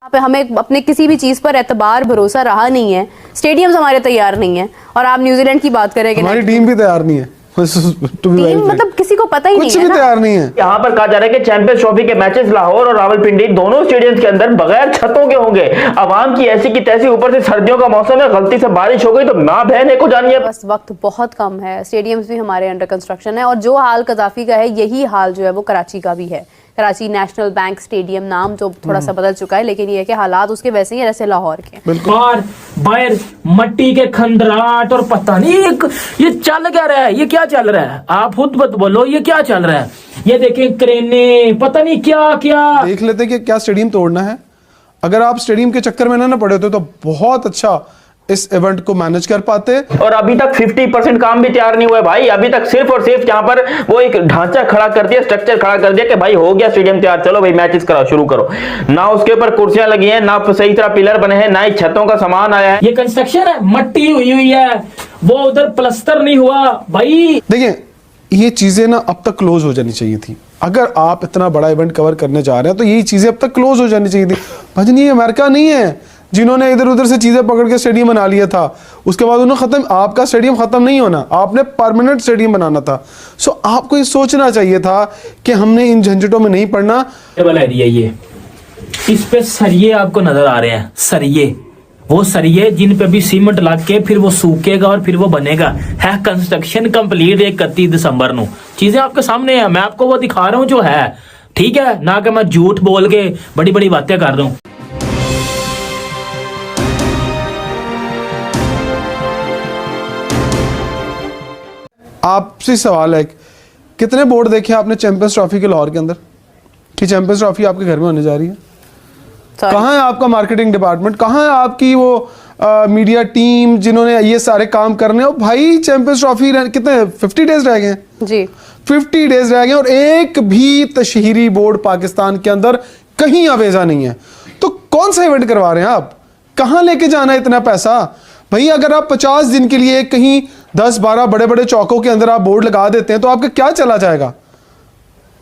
पे हमें अपने किसी भी चीज पर एतबार भरोसा रहा नहीं है, स्टेडियम्स हमारे तैयार नहीं है, और आप न्यूजीलैंड की बात करें, हमारी टीम भी तैयार नहीं है। टीम मतलब किसी को पता ही नहीं है, कुछ भी तैयार नहीं है। यहाँ पर कहा जा रहा है कि चैंपियंस ट्रॉफी के मैचेस लाहौर और रावलपिंडी दोनों स्टेडियम्स के अंदर बगैर छतों के होंगे। अवाम की ऐसी की तैसी, ऊपर से सर्दियों का मौसम है, गलती से बारिश हो गई तो माँ बहन को जानिए। बस वक्त बहुत कम है, स्टेडियम्स भी हमारे अंडर कंस्ट्रक्शन है, और जो हाल कजाफी का है यही हाल जो है वो कराची का भी है। कराची नेशनल बैंक स्टेडियम, नाम जो थोड़ा सा बदल चुका है, लेकिन ये है कि हालात उसके वैसे ही है जैसे लाहौर के। बार बाहर मट्टी के खंडराट और पता नहीं ये चल क्या रहा है, ये क्या चल रहा है, आप खुद बोलो ये क्या चल रहा है। ये देखें क्रेने, पता नहीं क्या क्या। देख लेते कि क्या स्टेडियम तोड़ना है। अगर आप स्टेडियम के चक्कर में ना पड़े होते तो बहुत अच्छा इस इवेंट को मैनेज कर पाते। और अभी तक 50% काम भी तैयार नहीं हुआ है भाई। अभी तक सिर्फ और सिर्फ यहाँ पर वो एक ढांचा खड़ा कर दिया, स्ट्रक्चर खड़ा कर दिया कि भाई हो गया स्टेडियम तैयार, चलो भाई मैचेस कराओ, शुरू करो। ना उसके ऊपर कुर्सियां लगी हैं, ना सही तरह पिलर बने हैं, ना ही छतों का सामान आया है। ये कंस्ट्रक्शन है, मट्टी हुई है, वो उधर प्लस्तर नहीं हुआ भाई। देखिए ये चीजें ना अब तक क्लोज हो जानी चाहिए थी। अगर आप इतना बड़ा इवेंट कवर करने जा रहे हैं तो यही चीजें अब तक क्लोज हो जानी चाहिए थी। भजन ये अमेरिका नहीं है जिन्होंने इधर उधर से चीजें पकड़ के स्टेडियम बना लिया था, उसके बाद उन्होंने खत्म। आपका स्टेडियम खत्म नहीं होना, आपने परमानेंट स्टेडियम बनाना था। सो आपको ये सोचना चाहिए था कि हमने इन झंझटों में नहीं पड़ना। एरिया ये, इस पे सरिये आपको नजर आ रहे हैं, सरिये, वो सरिये जिन पे भी सीमेंट लग के फिर वो सूखेगा और फिर वो बनेगा। है कंस्ट्रक्शन कंप्लीट 31 दिसंबर को, चीजें आपके सामने है, मैं आपको वो दिखा रहा हूँ जो है, ठीक है ना कि मैं झूठ बोल के बड़ी बड़ी बातें कर दूं। आपसे सवाल है, कितने बोर्ड देखे आपने चैंपियंस ट्रॉफी के लाहौर के अंदर कि चैंपियंस ट्रॉफी आपके घर में होने जा रही है? कहाँ है आपका मार्केटिंग डिपार्टमेंट, कहाँ है आपकी वो मीडिया टीम जिन्होंने ये सारे काम करने? और भाई चैंपियंस ट्रॉफी कितने 50 डेज रह गए जी, 50 डेज रह गए और एक भी तशहीरी बोर्ड पाकिस्तान के अंदर कहीं आवेजा नहीं है। तो कौन सा इवेंट करवा रहे हैं आप? कहाँ लेके जाना है इतना पैसा? भाई अगर आप 50 दिन के लिए कहीं 10-12 बड़े बड़े चौकों के अंदर आप बोर्ड लगा देते हैं तो आपका क्या चला जाएगा?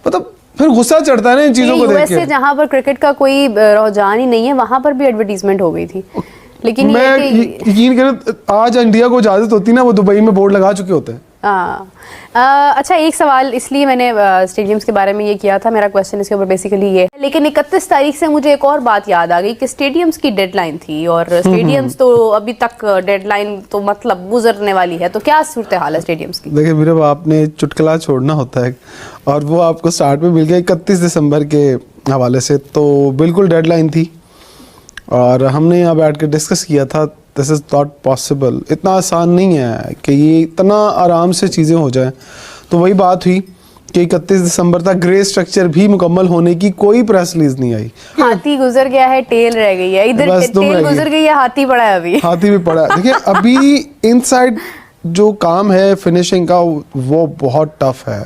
मतलब फिर गुस्सा चढ़ता है ना इन चीजों को देख के। जहां पर क्रिकेट का कोई रुझान ही नहीं है वहां पर भी एडवर्टीजमेंट हो गई थी। लेकिन मैं यकीन करें आज इंडिया को इजाजत होती ना वो दुबई में बोर्ड लगा चुके होते हैं। अच्छा, एक सवाल इसलिए मैंने स्टेडियम्स के बारे में ये किया था, मेरा क्वेश्चन इसके ऊपर बेसिकली ये है। लेकिन 31 तारीख से मुझे एक और बात याद आ गई कि स्टेडियम्स की डेडलाइन थी, और स्टेडियम्स तो अभी तक डेडलाइन तो मतलब गुजरने वाली है, तो क्या सूरत हाल है स्टेडियम्स की? देखिए मेरे आपने चुटकुला छोड़ना होता है और वो आपको स्टार्ट में मिल गया 31 दिसंबर के हवाले से, तो बिल्कुल डेडलाइन थी और हमने यहाँ बैठ कर डिस्कस किया था। दिस इज़ नॉट पॉसिबल, इतना आसान नहीं है कि ये इतना आराम से चीज़ें हो जाएं। तो वही बात हुई कि 31 दिसंबर तक ग्रे स्ट्रक्चर भी मुकम्मल होने की कोई प्रेस रिलीज नहीं आई। हाथी गुजर गया है, टेल रह गई है, इधर टेल गुजर गई है, हाथी पड़ा है अभी। हाथी भी पड़ा है। देखिए अभी इनसाइड जो काम है फिनिशिंग का वो बहुत टफ है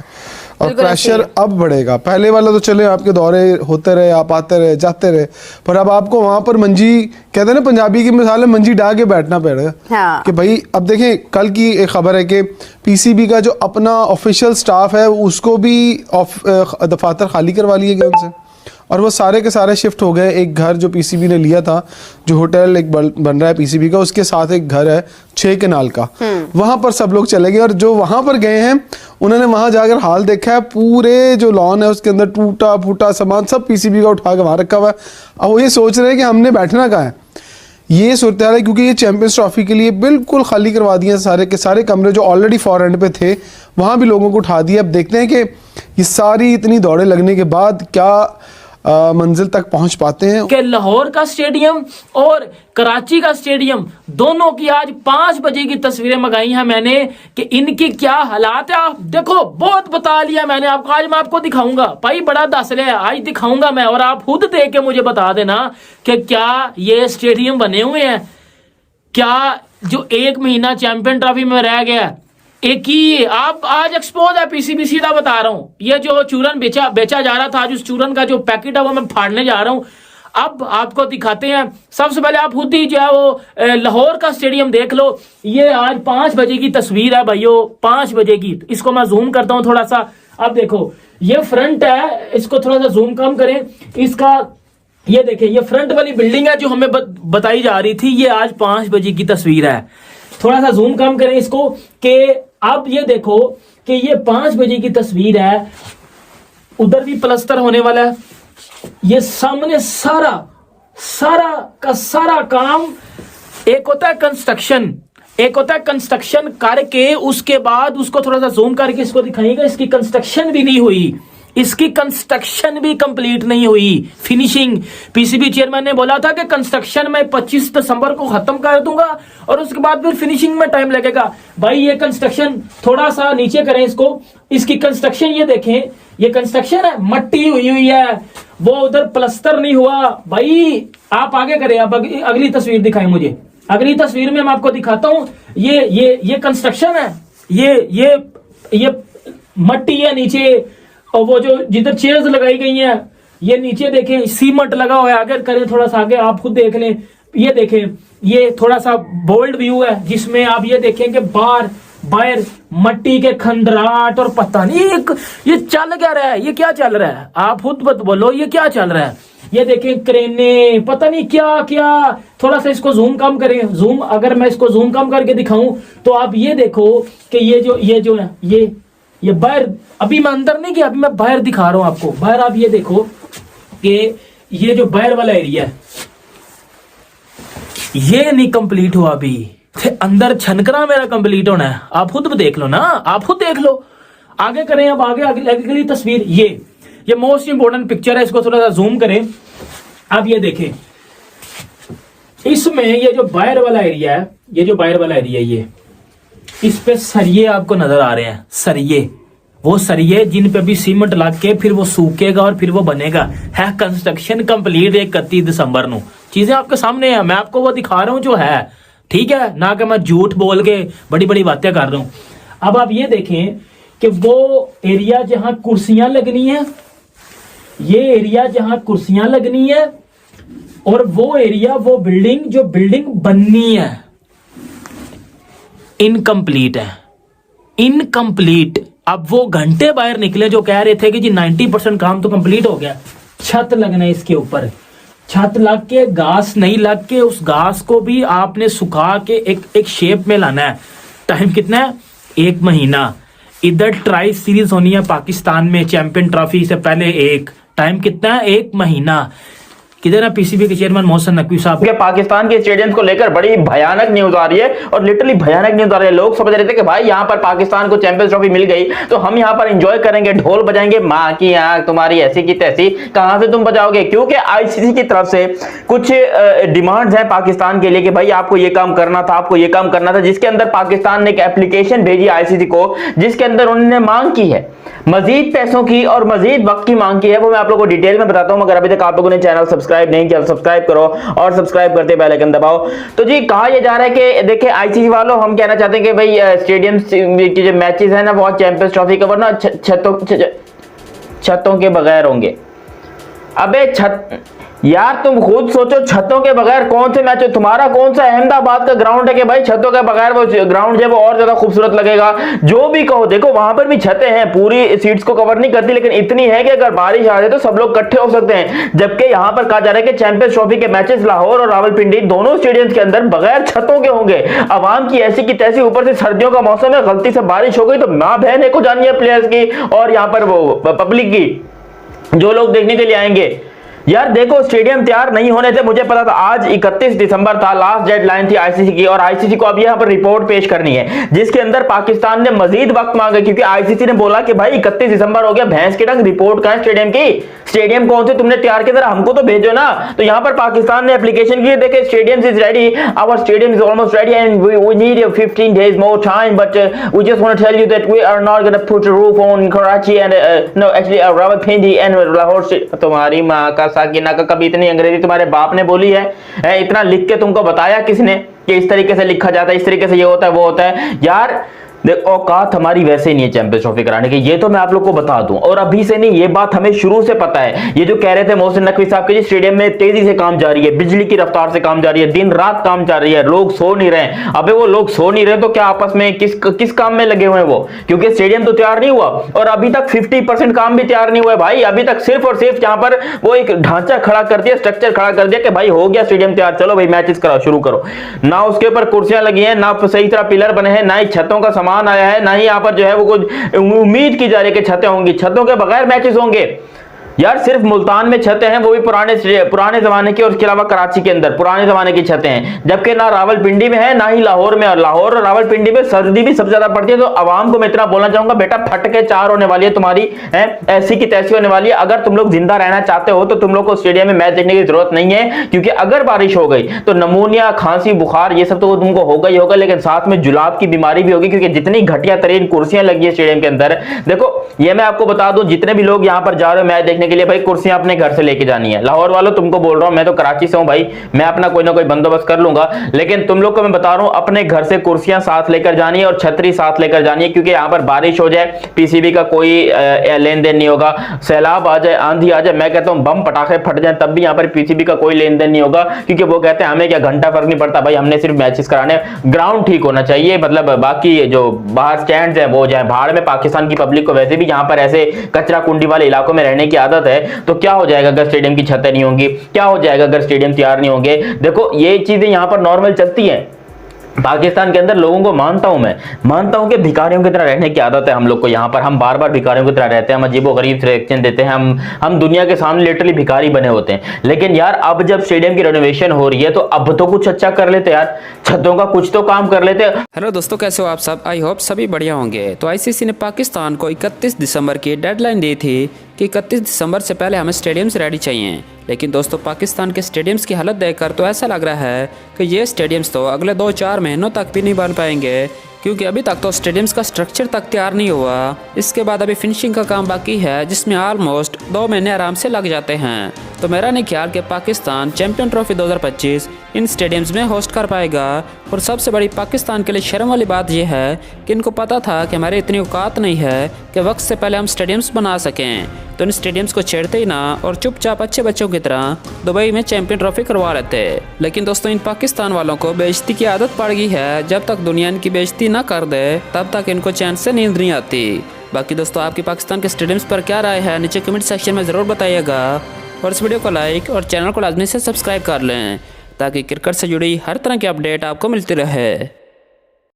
और प्रेशर अब बढ़ेगा। पहले वाला तो चले आपके दौरे होते रहे, आप आते रहे जाते रहे, पर अब आपको वहां पर मंजी, कहते हैं ना पंजाबी की मिसाल है, मंजी डाल के बैठना पड़ेगा। हाँ। कि भाई अब देखें कल की एक खबर है कि पीसीबी का जो अपना ऑफिशियल स्टाफ है उसको भी दफातर खाली करवा लिए गए उनसे, और वो सारे के सारे शिफ्ट हो गए। एक घर जो पीसीबी ने लिया था, जो होटल एक बन रहा है पीसीबी का, उसके साथ एक घर है 6 कनाल का, वहां पर सब लोग चले गए। और जो वहां पर गए हैं उन्होंने वहां जाकर हाल देखा है, पूरे जो लॉन है उसके अंदर टूटा फूटा सामान सब पीसीबी का उठा के वहां रखा हुआ है। अब वो ये सोच रहे हैं कि हमने बैठना कहाँ है। ये सूरत हाल है क्योंकि ये चैंपियंस ट्रॉफी के लिए बिल्कुल खाली करवा दिए सारे के सारे कमरे जो ऑलरेडी फॉर एंड पे थे, वहां भी लोगों को उठा दिया। अब देखते हैं कि ये सारी इतनी दौड़े लगने के बाद क्या मंजिल तक पहुंच पाते हैं। कि लाहौर का स्टेडियम और कराची का स्टेडियम दोनों की आज 5 बजे की तस्वीरें मंगाई हैं मैंने कि इनकी क्या हालात है। आप देखो, बहुत बता लिया मैंने आपको, आज मैं आपको दिखाऊंगा भाई, बड़ा दस लिया, आज दिखाऊंगा मैं, और आप खुद देख के मुझे बता देना कि क्या ये स्टेडियम बने हुए हैं, क्या जो 1 महीना चैंपियन ट्रॉफी में रह गया एक ही आप आज एक्सपोज है पीसीबी, सीधा बता रहा हूं। ये जो चूरन बेचा जा रहा था, आज उस चूरन का जो पैकेट है वो मैं फाड़ने जा रहा हूं। अब आपको दिखाते हैं। सबसे पहले आप खुद ही जो है वो लाहौर का स्टेडियम देख लो। ये आज 5 बजे की तस्वीर है भाइयों, 5 बजे की। इसको मैं जूम करता हूं थोड़ा सा। अब देखो ये फ्रंट है, इसको थोड़ा सा जूम कम करें। इसका ये देखिए, ये फ्रंट वाली बिल्डिंग है जो हमें बताई जा रही थी, ये आज 5 बजे की तस्वीर है। थोड़ा सा जूम कम करें इसको कि अब ये देखो कि ये 5 बजे की तस्वीर है। उधर भी प्लास्टर होने वाला है। ये सामने सारा का सारा काम, एक होता है कंस्ट्रक्शन, एक होता है कंस्ट्रक्शन करके उसके बाद उसको थोड़ा सा जूम करके इसको दिखाएगा, इसकी कंस्ट्रक्शन भी नहीं हुई, इसकी कंस्ट्रक्शन भी कंप्लीट नहीं हुई, फिनिशिंग। पीसीबी चेयरमैन ने बोला था कि कंस्ट्रक्शन मैं 25 दिसंबर को खत्म कर दूंगा और उसके बाद फिर फिनिशिंग में टाइम लगेगा। भाई ये कंस्ट्रक्शन थोड़ा सा नीचे करें इसको, इसकी कंस्ट्रक्शन ये देखें, ये कंस्ट्रक्शन है, मट्टी हुई है, वो उधर प्लास्टर नहीं हुआ। भाई आप आगे करें, आप अगली तस्वीर दिखाएं मुझे। अगली तस्वीर में मैं आपको दिखाता हूं, ये कंस्ट्रक्शन है, ये मट्टी है नीचे, और वो जो जिधर चेयर्स लगाई गई हैं, ये नीचे देखें सीमेंट लगा हुआ है। आगे करें थोड़ा सा आगे, आप खुद देख लें। ये देखें, ये थोड़ा सा बोल्ड व्यू है जिसमें आप ये देखें कि बाहर मट्टी के खंडराट और पता नहीं ये चल क्या रहा है, ये क्या चल रहा है, आप खुद बोलो ये क्या चल रहा है। ये देखें क्रेने, पता नहीं क्या क्या। थोड़ा सा इसको जूम कम करें, जूम, अगर मैं इसको जूम कम करके दिखाऊं तो आप ये देखो कि ये जो है ये बाहर, अभी मैं अंदर नहीं गया, अभी मैं बाहर दिखा रहा हूं आपको। बाहर आप ये देखो कि ये जो बाहर वाला एरिया है ये नहीं कंप्लीट हुआ अभी, अंदर छनकरा मेरा कंप्लीट होना है। आप खुद देख लो ना, आप खुद देख लो। आगे करें, अब आगे अगली तस्वीर, ये मोस्ट इंपोर्टेंट पिक्चर है, इसको थोड़ा सा जूम करें। अब ये देखें, इसमें ये जो बाहर वाला एरिया है, ये इस पे सरिये आपको नजर आ रहे हैं, सरिये, वो सरिये जिन पे भी सीमेंट लग के फिर वो सूखेगा और फिर वो बनेगा। है कंस्ट्रक्शन कंप्लीट 31 दिसंबर को। चीजें आपके सामने है, मैं आपको वो दिखा रहा हूं जो है, ठीक है ना, कि मैं झूठ बोल के बड़ी बड़ी बातें कर रहा हूं। अब आप ये देखें कि वो एरिया जहां कुर्सियां लगनी है, ये एरिया जहां कुर्सियां लगनी है, और वो एरिया, वो बिल्डिंग जो बिल्डिंग बननी है, इनकम्प्लीट है, इनकम्प्लीट। अब वो घंटे बाहर निकले जो कह रहे थे कि जी 90% काम तो कंप्लीट हो गया। छत लगना है इसके ऊपर, छत लग के, घास नहीं लग के, उस घास को भी आपने सुखा के एक शेप में लाना है। टाइम कितना है? 1 महीना। इधर ट्राई सीरीज होनी है पाकिस्तान में, चैंपियन ट्रॉफी से पहले टाइम कितना है? 1 महीना। किधर है पीसीबी के चेयरमैन मोहसिन नकवी साहब? पाकिस्तान के स्टेडियम को लेकर बड़ी भयानक न्यूज आ रही है, और लिटरली भयानक न्यूज आ रही है। लोग समझ रहे थे कि भाई यहाँ पर पाकिस्तान को चैंपियंस ट्रॉफी मिल गई तो हम यहाँ पर एंजॉय करेंगे, ढोल बजाएंगे, माँ की आंख तुम्हारी ऐसी की तैसी। कहां से तुम बजाओगे? क्योंकि आईसीसी की तरफ से कुछ डिमांड्स हैं पाकिस्तान के लिए कि भाई आपको ये काम करना था, आपको ये काम करना था, जिसके अंदर पाकिस्तान ने एक एप्लीकेशन भेजी आईसीसी को, जिसके अंदर उन्होंने मांग की है मजीद पैसों की और मजीद वक्त की मांग की है। वो मैं आप लोगों को डिटेल में बताता हूं, मगर अभी तक आप लोगों ने चैनल सब्सक्राइब नहीं किया, सब्सक्राइब करो और सब्सक्राइब करते बेल आइकन दबाओ। तो जी कहा यह जा रहा है कि देखिए आईसीसी वालों, हम कहना चाहते हैं कि भाई स्टेडियम की जो मैचेस है ना, वो चैंपियंस ट्रॉफी का वरना छतों के बगैर होंगे। अबे यार तुम खुद सोचो, छतों के बगैर कौन से मैच? तुम्हारा कौन सा अहमदाबाद का ग्राउंड है कि भाई छतों के बगैर वो ग्राउंड जो है वो और ज्यादा खूबसूरत लगेगा? जो भी कहो, देखो वहां पर भी छतें हैं, पूरी सीट्स को कवर नहीं करती, लेकिन इतनी है कि अगर बारिश आ जाए तो सब लोग इकट्ठे हो सकते हैं। जबकि यहां पर कहा जा रहा है कि चैंपियंस ट्रॉफी के मैचेस लाहौर और रावलपिंडी दोनों स्टेडियम के अंदर बगैर छतों के होंगे। आवाम की ऐसी की तैसी, ऊपर से सर्दियों का मौसम है, गलती से बारिश हो गई तो मां बहन को जानिए प्लेयर्स की और यहां पर वो पब्लिक की, जो लोग देखने के लिए आएंगे। यार देखो स्टेडियम तैयार नहीं होने थे, मुझे पता था आज 31 दिसंबर था, लास्ट डेडलाइन थी आईसीसी की, और आईसीसी को अब यहाँ पर रिपोर्ट पेश करनी है जिसके अंदर पाकिस्तान ने मजीद वक्त मांगा, क्योंकि आईसीसी ने बोला कि भाई 31 दिसंबर हो गया, भैंस के डंग, रिपोर्ट कहां है स्टेडियम की? स्टेडियम कौन से तुमने तैयार किया, जरा हमको तो भेजो ना। तो यहाँ पर पाकिस्तान ने एप्लीकेशन की, देखे stadium is ready, our stadium is almost ready and we need 15 days more time, but we just want to tell you that we are not going to put a roof on Karachi and no actually Rawalpindi and Lahore। तुम्हारी माँ का साकिना का, कभी इतनी अंग्रेजी तुम्हारे बाप ने बोली है? इतना लिख के तुमको बताया किसने कि इस तरीके से लिखा जाता है, इस तरीके से ये होता है वो होता है? यार देख औकात हमारी वैसे ही नहीं है चैंपियंस ट्रॉफी कराने की, ये तो मैं आप लोग को बता दूं। और अभी से नहीं, ये बात हमें शुरू से पता है। ये जो कह रहे थे मोहसिन नकवी साहब के जी स्टेडियम में तेजी से काम जारी है, बिजली की रफ्तार से काम जारी है, दिन रात काम जारी है, लोग सो नहीं रहे। अबे वो लोग सो नहीं रहे तो क्या आपस में किस काम में लगे हुए हैं वो? क्योंकि स्टेडियम तो तैयार नहीं हुआ और अभी तक 50% काम भी तैयार नहीं हुआ है भाई। अभी तक सिर्फ और सिर्फ यहां पर वो एक ढांचा खड़ा कर दिया, स्ट्रक्चर खड़ा कर दिया कि भाई हो गया स्टेडियम तैयार, चलो भाई मैचेस कराओ, शुरू करो। ना उसके ऊपर कुर्सियां लगी हैं, ना सही तरह पिलर बने हैं, ना ही छतों का सामान आया है, ना ही यहाँ पर जो है वो कुछ उम्मीद की जा रही है कि छतें होंगी। छतों के बगैर मैचेस होंगे यार। सिर्फ मुल्तान में छतें हैं, वो भी पुराने जमाने की, और उसके अलावा कराची के अंदर पुराने जमाने की छतें हैं। जबकि ना रावलपिंडी में है, ना ही लाहौर में। और लाहौर और रावलपिंडी में सर्दी भी सबसे ज्यादा पड़ती है। तो आवाम को मैं इतना बोलना चाहूंगा, बेटा फट के चार होने वाली है तुम्हारी, ऐसी की तैसी होने वाली है। अगर तुम लोग जिंदा रहना चाहते हो तो तुम लोग को स्टेडियम में मैच देखने की जरूरत नहीं है, क्योंकि अगर बारिश हो गई तो नमूनिया, खांसी, बुखार ये सब तो तुमको होगा ही होगा, लेकिन साथ में जुलाब की बीमारी भी होगी, क्योंकि जितनी घटिया तरीन कुर्सियां लगी है स्टेडियम के अंदर। देखो ये मैं आपको बता दूं, जितने भी लोग यहां पर जा रहे हो मैच देखने के लिए, भाई कुर्सियां अपने घर से लेके जानी है। लाहौर वालों तुमको बोल रहा हूं, मैं तो कराची से हूं भाई, मैं अपना कोई ना कोई बंदोबस्त कर लूंगा, लेकिन तुम लोग को मैं बता रहा हूं अपने घर से कुर्सियां साथ लेकर जानी है और छतरी साथ लेकर जानी है। क्योंकि यहां पर बारिश हो जाए, पीसीबी का कोई लेन देन नहीं होगा, सैलाब आ जाए, आंधी आ जाए, मैं कहता हूं बम पटाखे फट जाए, तब भी यहां पर पीसीबी का कोई लेन देन नहीं होगा। क्योंकि वो कहते हैं हमें क्या घंटा फर्क नहीं पड़ता भाई, हमने सिर्फ मैचेस कराने, ग्राउंड ठीक होना चाहिए। मतलब बाकी जो बाहर स्टैंड है वो जाए भाड़ में। पाकिस्तान की पब्लिक को वैसे भी यहां पर ऐसे कचरा कुंडी वाले इलाकों में रहने की आदत है, तो क्या हो जाएगा अगर स्टेडियम की छतें नहीं होंगी, क्या हो जाएगा अगर स्टेडियम तैयार नहीं होंगे। देखो ये चीजें यहां पर नॉर्मल चलती हैं पाकिस्तान के अंदर। लोगों को मानता हूं कि भिखारियों की तरह रहने की आदत है हम लोग को। यहाँ पर हम बार बार भिखारियों की तरह रहते हैं, हम अजीबोगरीब रिएक्शन देते हैं, हम दुनिया के सामने लिटरली भिखारी बने होते हैं। लेकिन यार अब जब स्टेडियम की रेनोवेशन हो रही है तो अब तो कुछ अच्छा कर लेते यार, छतों का कुछ तो काम कर लेते। हेलो दोस्तों, कैसे हो आप सब? आई होप सभी बढ़िया होंगे। तो आईसीसी ने पाकिस्तान को 31 दिसंबर की डेडलाइन दी थी कि 31 दिसंबर से पहले हमें स्टेडियम्स रेडी चाहिए। लेकिन दोस्तों पाकिस्तान के स्टेडियम्स की हालत देखकर तो ऐसा लग रहा है कि ये स्टेडियम्स तो अगले 2-4 महीनों तक भी नहीं बन पाएंगे, क्योंकि अभी तक तो स्टेडियम्स का स्ट्रक्चर तक तैयार नहीं हुआ। इसके बाद अभी फिनिशिंग का काम बाकी है, जिसमें ऑलमोस्ट 2 महीने आराम से लग जाते हैं। तो मेरा नहीं ख्याल कि पाकिस्तान चैंपियन ट्रॉफी 2025 इन स्टेडियम्स में होस्ट कर पाएगा। और सबसे बड़ी पाकिस्तान के लिए शर्म वाली बात यह है कि इनको पता था कि हमारे इतनी औकात नहीं है कि वक्त से पहले हम स्टेडियम्स बना सकें, तो इन स्टेडियम्स को छेड़ते ही ना और चुपचाप अच्छे बच्चों की तरह दुबई में चैंपियन ट्रॉफी करवा लेते। लेकिन दोस्तों इन पाकिस्तान वालों को बेइज्जती की आदत पड़ गई है। जब तक दुनिया इनकी बेइज्जती ना कर दे तब तक इनको चैन से नींद नहीं आती। बाकी दोस्तों आपकी पाकिस्तान के स्टेडियम्स पर क्या राय है, नीचे कमेंट सेक्शन में ज़रूर बताइएगा। और इस वीडियो को लाइक और चैनल को लाजमी से सब्सक्राइब कर लें, ताकि क्रिकेट से जुड़ी हर तरह की अपडेट आपको मिलती रहे।